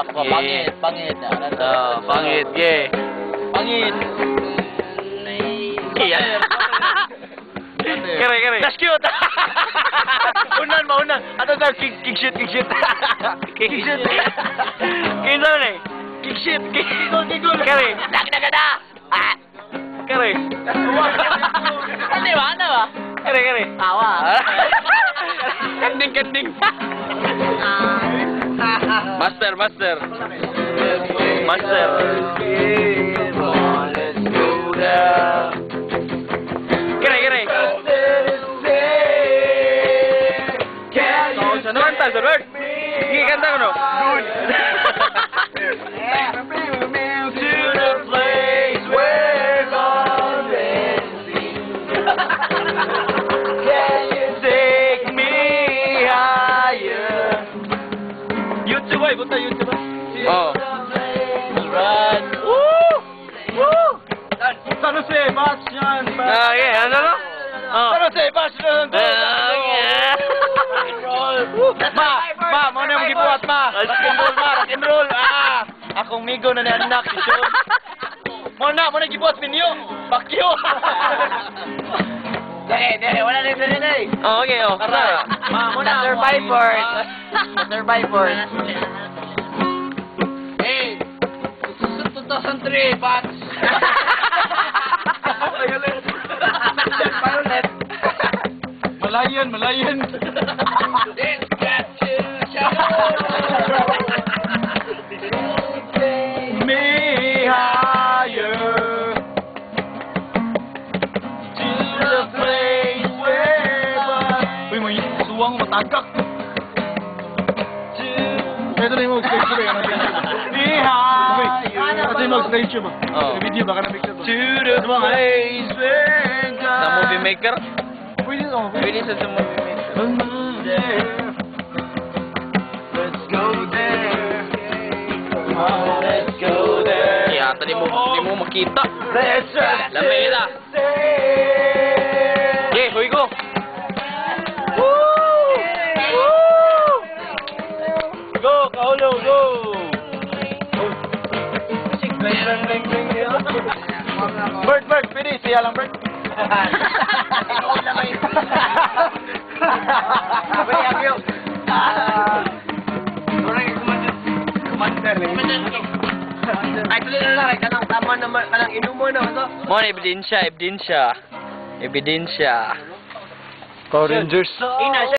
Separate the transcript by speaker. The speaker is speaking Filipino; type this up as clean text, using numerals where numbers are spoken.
Speaker 1: Pangit, pangit.
Speaker 2: Pangit, yeah.
Speaker 1: Pangit.
Speaker 2: Iya. Kere. That's cute. Unan. Ato sa kick shoot. Kick shoot. Kinsa ni? Kick shoot. Kigol. Kere. Dagda. Ah. Kere.
Speaker 1: Ano ba?
Speaker 2: Kere.
Speaker 1: Tawa.
Speaker 2: Kending. Master. Kere. Kanta, Sir Bert. Sige, kanta ko, no? Good. To the place where God is. Can you take me higher? YouTube ay, punta YouTube. Oh. Right. Woo! San Jose, Bastian. Yeah, ano? San Jose, Bastian. Ma, mo na yung gibuhat, ma. Rock and roll. Akong migo na anak, Sean. Mo na gibuhat minyo. Fuck you.
Speaker 1: Dere, wala na yung eh.
Speaker 2: Oh, okay, oh.
Speaker 1: Tara.
Speaker 2: Muna.
Speaker 1: Survivors. Hey, 2003, Bats.
Speaker 2: Malayan. Me higher to the place where. Uy, may suwang matagak. Ito na yung mag-stage ko ba? Me higher. Ito yung mag-stage ko ba? May video ba ka na picture ba? To the place where God. Sa movie maker? Pwede sa movie maker. Let's go there. Yeah, tadi mo makita. Lamela. Yeah, hoy go. Go, Kaulo, go. Bert, pwede siya lang, Bert.
Speaker 1: Ay, tuloy na lang. Kanang tama naman. Kanang inumo na.
Speaker 2: Mo na ebidensya. Power Rangers.